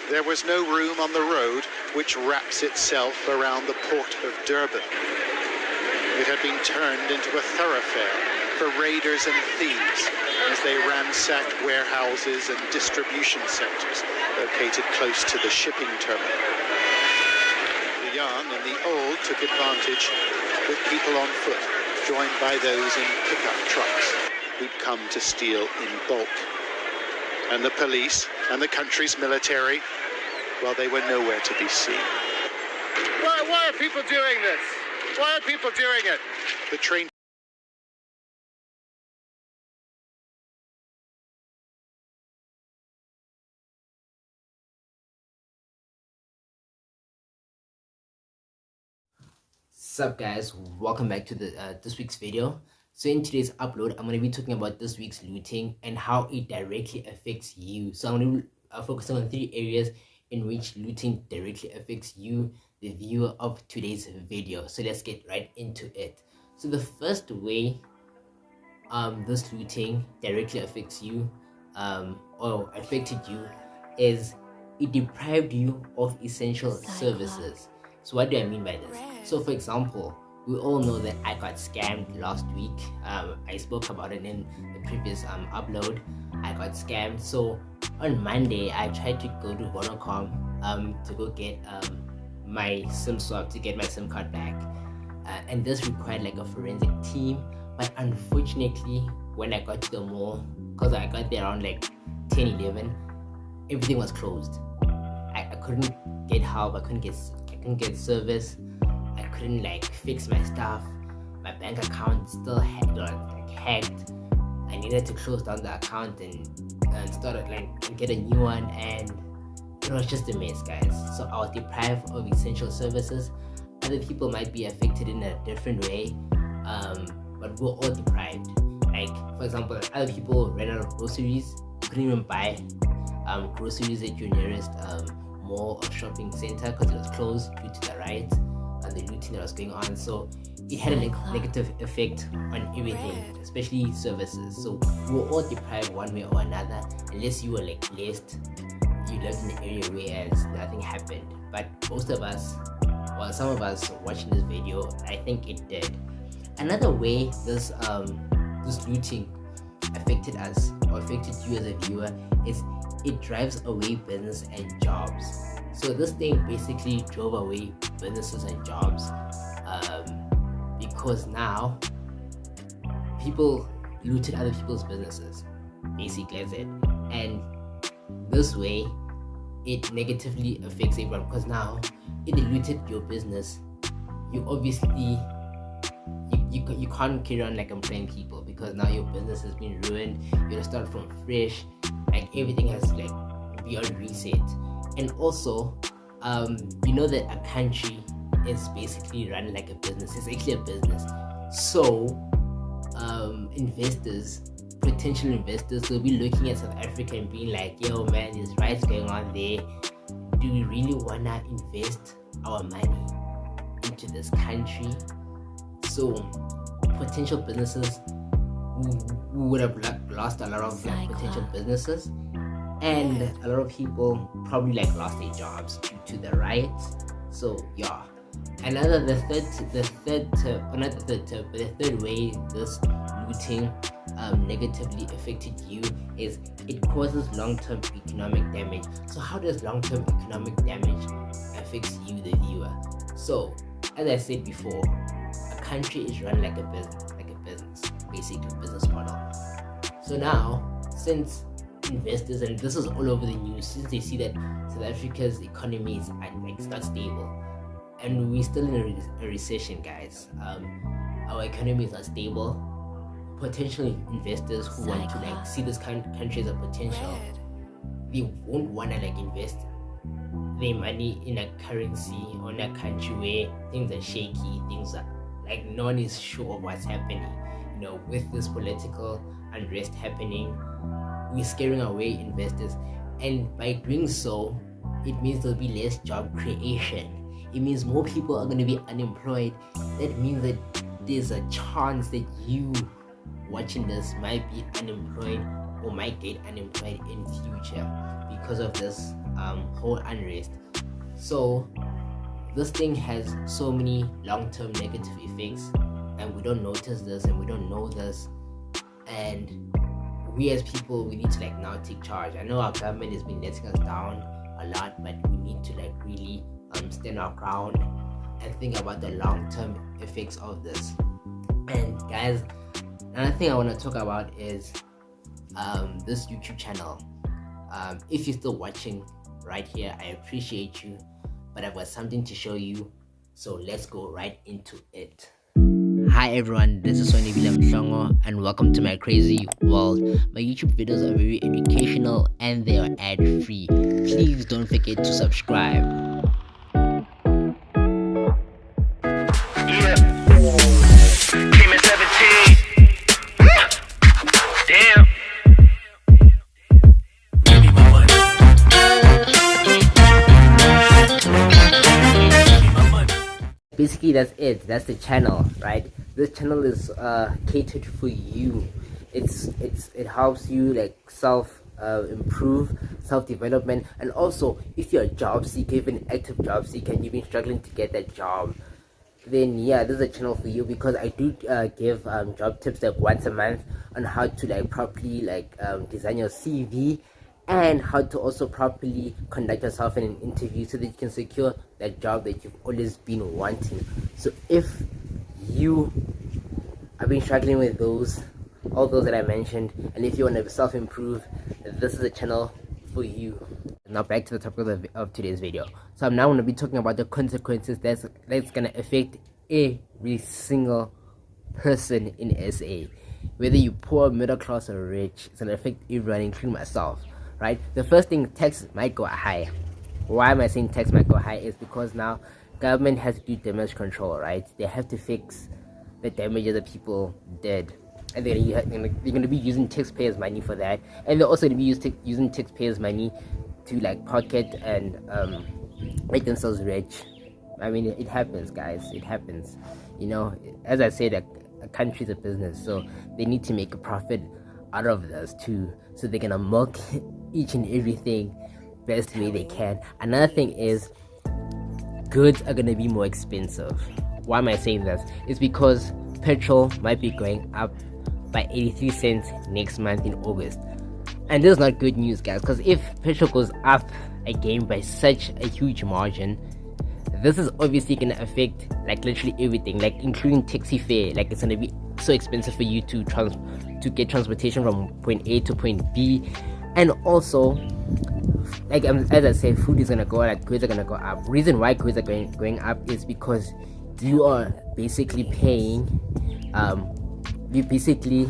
There was no room on the road which wraps itself around the port of Durban. It had been turned into a thoroughfare for raiders and thieves as they ransacked warehouses and distribution centers located close to the shipping terminal. The young and the old took advantage, with people on foot, joined by those in pickup trucks who'd come to steal in bulk. And the police and the country's military, well, they were nowhere to be seen. Why are people doing this? Why are people doing it? The train. Sup guys, welcome back to the this week's video. So in today's upload, I'm going to be talking about this week's looting and how it directly affects you. So I'm going to focus on 3 areas in which looting directly affects you, the viewer of today's video. So let's get right into it. So the first way this looting directly affects you or affected you is it deprived you of essential services. So what do I mean by this? So for example, we all know that I got scammed last week. I spoke about it in the previous upload. I got scammed. So on Monday, I tried to go to Vodacom to go get my SIM swap, to get my SIM card back. And this required like a forensic team. But unfortunately, when I got to the mall, because I got there around like 10, 11, everything was closed. I couldn't get help. I couldn't get service. I couldn't like fix my stuff. My bank account still hacked. I needed to close down the account and start and get a new one, and it was just a mess, guys. So I was deprived of essential services. Other people might be affected in a different way, but we're all deprived. Like for example, other people ran out of groceries. You couldn't even buy groceries at your nearest mall or shopping center because it was closed due to the riots and the looting that was going on. So it had a negative effect on everything, especially services. So we were all deprived one way or another, unless you were like blessed, you lived in an area where nothing happened. But most of us, well, some of us watching this video, I think it did. Another way this looting affected us or affected you as a viewer is it drives away business and jobs. So this thing basically drove away businesses and jobs because now people looted other people's businesses, basically as it. And this way it negatively affects everyone, because now if they looted your business, you obviously you can't carry on like employing people, because now your business has been ruined. You gotta start from fresh. Like everything has like beyond reset. And also you know that a country is basically run like a business. It's actually a business. So investors, potential investors, will be looking at South Africa and being like, yo man, there's riots going on there. Do we really wanna invest our money into this country? So potential businesses, we would have lost a lot of potential businesses, and a lot of people probably lost their jobs due to the riots. So yeah, the third way this looting negatively affected you is it causes long-term economic damage. So how does long-term economic damage affect you, the viewer? So as I said before, a country is run like a business, basically business model. So now, since investors, and this is all over the news, since they see that South Africa's economy is it's not stable, and we're still in a recession, guys. Our economy is not stable. Potential investors who want to see this country as a potential, they won't want to invest their money in a currency or in a country where things are shaky, things are no one is sure of what's happening. With this political unrest happening, we're scaring away investors, and by doing so, it means there'll be less job creation. It means more people are going to be unemployed. That means that there's a chance that you watching this might be unemployed or might get unemployed in future because of this whole unrest. So this thing has so many long-term negative effects, and we don't notice this, and we don't know this, and we as people, we need to like now take charge. I know our government has been letting us down a lot, but we need to like really stand our ground and think about the long-term effects of this. And guys, another thing I want to talk about is this YouTube channel. If you're still watching right here, I appreciate you, but I've got something to show you, so let's go right into it. Hi everyone, this is Sonwabile Mhlongo and welcome to my crazy world. My YouTube videos are very educational and they are ad free. Please don't forget to subscribe. Yeah. Came at 17. Damn. Basically that's it, that's the channel, right? This channel is catered for you. It helps you like improve self-development, and also if you're a job seeker, if you're an active job seeker and you've been struggling to get that job, then yeah, this is a channel for you, because I do give job tips like once a month on how to like properly like design your CV, and how to also properly conduct yourself in an interview so that you can secure that job that you've always been wanting. So if you have been struggling with all those that I mentioned, and if you want to self-improve, this is a channel for you. Now back to the topic of today's video. So I'm now going to be talking about the consequences that's going to affect every single person in SA. Whether you're poor, middle class, or rich, it's going to affect everyone, including myself. Right? The first thing, tax might go high. Why am I saying tax might go high? Is because now government has to do damage control, right? They have to fix the damages that people did, and then they're going to be using taxpayers' money for that, and they're also going to be using taxpayers' money to like pocket and make themselves rich. I mean, it happens, guys. It happens. You know, as I said, a country's a business, so they need to make a profit out of this too. So they're gonna milk each and everything best way they can. Another thing is, goods are gonna be more expensive. Why am I saying this? It's because petrol might be going up by 83 cents next month in August, and this is not good news, guys, because if petrol goes up again by such a huge margin, this is obviously gonna affect like literally everything, like including taxi fare. Like it's gonna be so expensive for you to get transportation from point A to point B, and also like as I said, food is gonna go up, goods are gonna go up. Reason why goods are going up is because you are basically paying you basically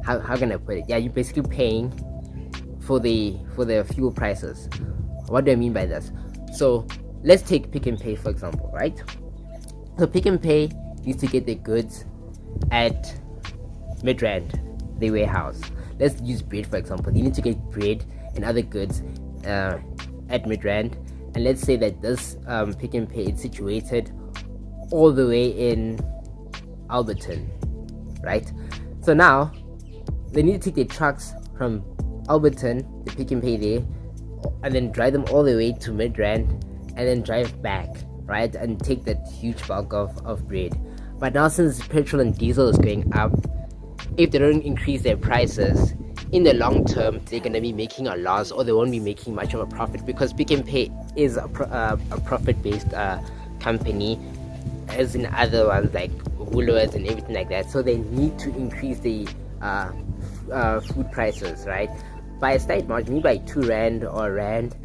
how can I put it? Yeah, you're basically paying for the fuel prices. What do I mean by this? So let's take Pick and Pay for example, right? So Pick and Pay needs to get their goods at Midrand, the warehouse. Let's use bread for example. You need to get bread and other goods at Midrand, and let's say that this Pick and Pay is situated all the way in Alberton, right? So now they need to take their trucks from Alberton, the Pick and Pay there, and then drive them all the way to Midrand, and then drive back, right, and take that huge bulk of bread. But now since petrol and diesel is going up, if they don't increase their prices, in the long term they're going to be making a loss, or they won't be making much of a profit, because Pick and Pay is a profit-based company, as in other ones like Woolworths and everything like that. So they need to increase the food prices, right, by a slight margin, maybe by 2 rand or rand,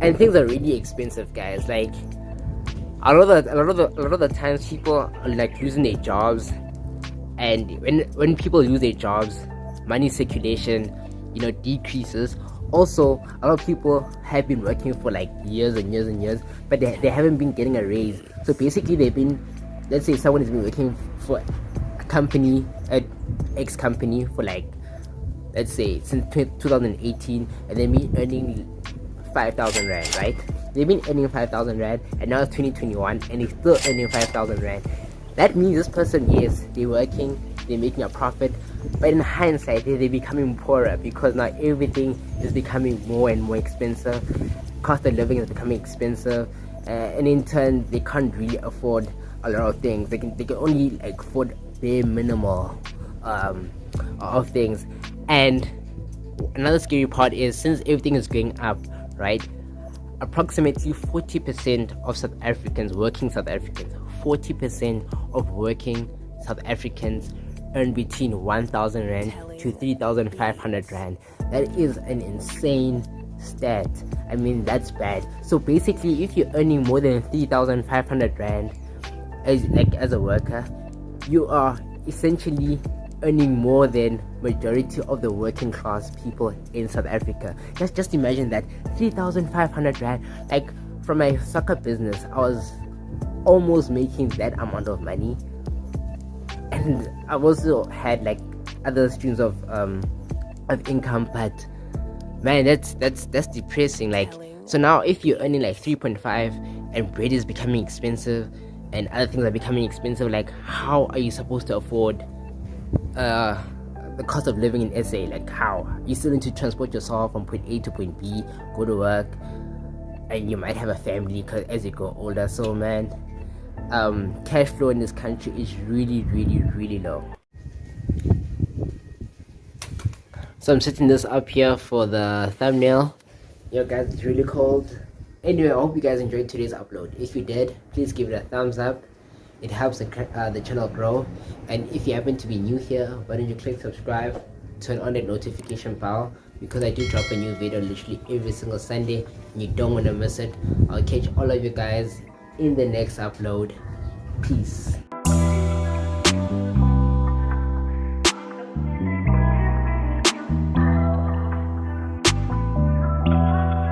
and things are really expensive, guys. Like a lot of the times people are like losing their jobs, and when people lose their jobs, money circulation, you know, decreases. Also, a lot of people have been working for like years and years and years, but they haven't been getting a raise. So basically they've been, let's say someone has been working for a company, an X company, for like, let's say since 2018, and they've been earning 5,000 rand, right? They've been earning 5,000 rand, and now it's 2021 and they're still earning 5,000 rand. That means this person, yes, they're working, they're making a profit, but in hindsight they're becoming poorer, because now everything is becoming more and more expensive, cost of living is becoming expensive, and in turn they can't really afford a lot of things. They can only like afford bare minimal of things. And another scary part is, since everything is going up, right, approximately 40% of South Africans, working South Africans, 40% of working South Africans earn between 1,000 rand to 3,500 rand. That is an insane stat. I mean, that's bad. So basically, if you're earning more than 3,500 rand as a worker, you are essentially earning more than majority of the working class people in South Africa. Just imagine that, 3,500 rand. Like, from my soccer business, I was almost making that amount of money, and I've also had like other streams of income, but man, that's depressing. Like, so now if you're earning like 3.5 and bread is becoming expensive and other things are becoming expensive, like, how are you supposed to afford the cost of living in SA? Like, how? You still need to transport yourself from point A to point B, go to work, and you might have a family as you grow older. So man, cash flow in this country is really, really, really low. So I'm setting this up here for the thumbnail. Yo guys, it's really cold. Anyway, I hope you guys enjoyed today's upload. If you did, please give it a thumbs up. It helps the channel grow. And if you happen to be new here, why don't you click subscribe, turn on the notification bell, because I do drop a new video literally every single Sunday and you don't want to miss it. I'll catch all of you guys in the next upload. Peace.